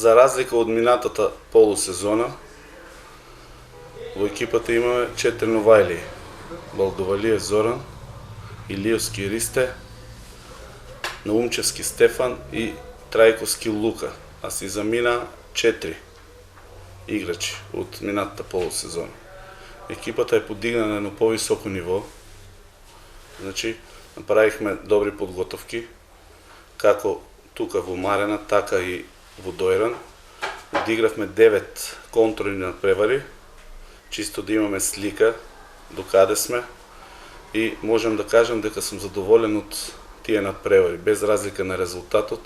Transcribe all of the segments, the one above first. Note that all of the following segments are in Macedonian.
За разлика од минатата полусезона, во екипата имаме 4 новајли. Балдувалиев Зоран, Илиевски Ристе, Наумчевски Стефан и Трајковски Лука, а си замина 4 играчи од минатата полусезона. Екипата е подигнана на едно повисоко ниво. Значи, направихме добри подготовки, како тука во Марена, така и во Дојран. Одигравме 9 контролни надпревари, чисто да имаме слика до каде сме и можам да кажам дека сум задоволен од тие надпревари, без разлика на резултатот.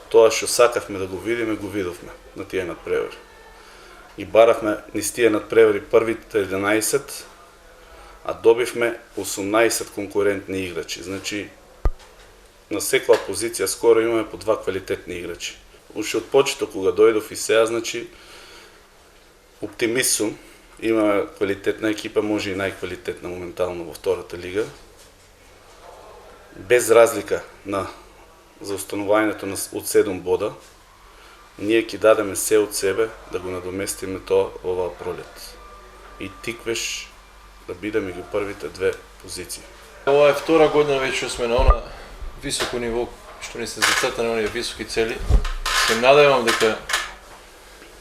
Тоа што сакавме да го видиме, го видовме на тие надпревари. И баравме низ тие надпревари првите 11, а добивме 18 конкурентни играчи. Значи, на секоја позиција скоро имаме по 2 квалитетни играчи. Уште од почеток кога дојдов и сега, значи, оптимист сум. Имаме квалитетна екипа, може и најквалитетна моментално во втората лига. Без разлика за установувањето од 7 бода, ние ќе дадеме се од себе да го надоместиме тоа оваа пролет. И Тиквеш да бидеме ги првите 2 позиции. Ова е втора година веќе сме на она високо ниво, што ни се зацртани оние високи цели. Се надевам дека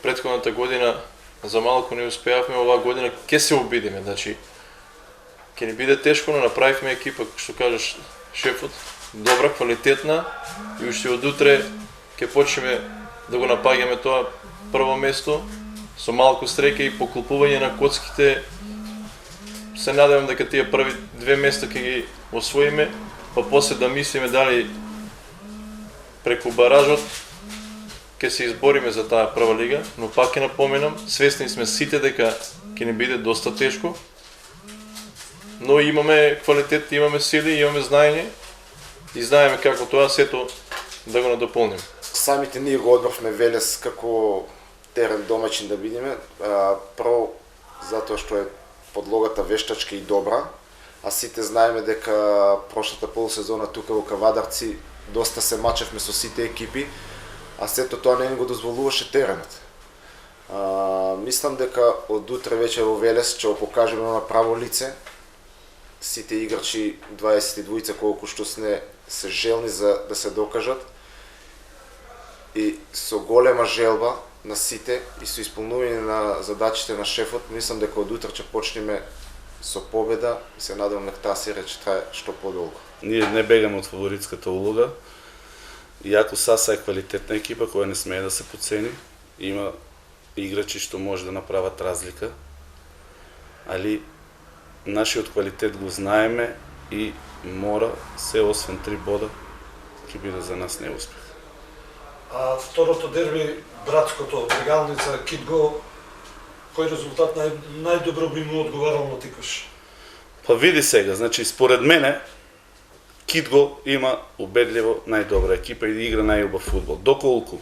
претходната година за малку не успеавме, оваа година ќе се обидиме, значи ќе ни биде тешко, но направивме екипа, што кажеш шефот, добра, квалитетна и уште од утре ќе почнеме да го напаѓаме тоа прво место со малку среќа и поклопување на коцките. Се надевам дека тие први 2 места ќе ги освоиме, па после да мислиме дали преку баражот ќе се избориме за таа прва лига, но пак ќе напоменам, свесни сме сите дека ќе ни биде доста тешко, но имаме квалитет, имаме сили, имаме знаење и знаеме како тоа сето да го надополниме. Самите ние го одбравме Велес како терен домаќин да бидеме, прво затоа што е подлогата вештачка и добра, а сите знаеме дека прошлата полусезона тука во Кавадарци доста се мачевме со сите екипи, а сето тоа не ни го дозволуваше теренот. Мислам дека од утре вечер во Велес ќе го покажеме на право лице. Сите играчи 22 колку што се желни за да се докажат и со голема желба на сите и со исполнување на задачите на шефот, мислам дека од утре ќе почнеме со победа и се надевам дека таа серија ќе трае што подолго. Ние не бегаме од фаворитската улога. Иако Саса е квалитетна екипа која не смее да се подцени, има играчи што може да направат разлика, али нашиот квалитет го знаеме и мора се освен 3 бода ќе биде за нас неуспех. А второто дерби, братското, Брегалница, Китго, кој резултат најдобро би му одговарал на Тиквеш? Па види сега, значи според мене Китго има убедливо најдобра екипа и игра најубав фудбал. Доколку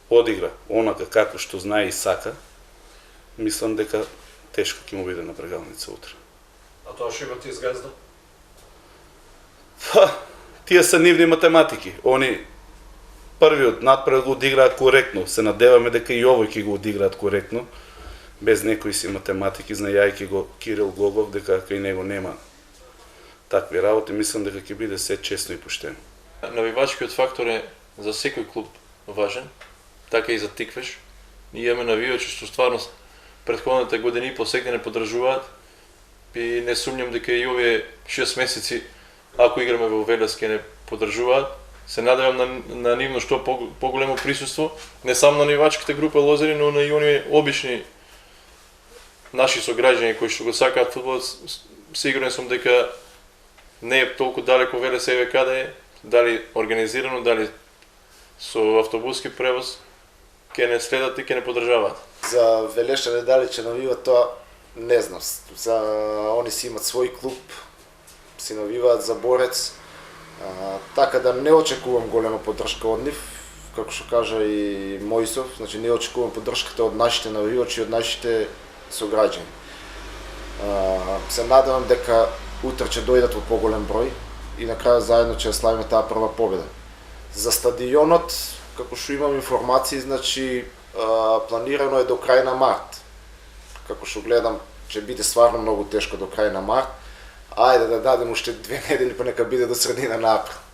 одигра онака како што знае и сака, мислам дека тешко ќе му биде на Брегалница утре. А тоа што има ти Згазда? Па, тие се нивни математики. Они првиот надпред го одиграат коректно. Се надеваме дека и овој ќе го одиграат коректно, без некои си математики, знајајќи го Кирил Гогов дека кај него нема такви работи, мислам дека ќе биде се честно и поштено. Навивачкиот фактор е за секој клуб важен, така и за Тиквеш. Ние имаме навивачи што стварно претходните години посегне не поддржуваат и не сумњам дека и овие 6 месеци, ако играме во Велес, ќе не поддржуваат. Се надевам на нивно што поголемо присуство, не само на навивачките група лозери, но на и оние обични наши сограѓани кои што го сакаат фудбал. Сигурен сум дека не е толку далеко Велес еве каде е, дали организирано, дали со автобуски превоз, ќе не следат и ќе не поддржаваат. За Велешане дали ќе навиват тоа, не знам. Они си имат свој клуб, си навиваат за Борец, така да не очекувам голема поддршка од нив, како што кажа и Мојсов, значи не очекувам поддршката од нашите навивачи, од нашите сограѓани. Се надевам дека утре ќе дојдат во поголем број и на крајот заедно ќе славиме таа прва победа. За стадионот, како што имам информации, значи планирано е до крај на март. Како што гледам, ќе биде стварно многу тешко до крај на март. Ајде да дадем уште 2 недели, па нека биде до средина на април.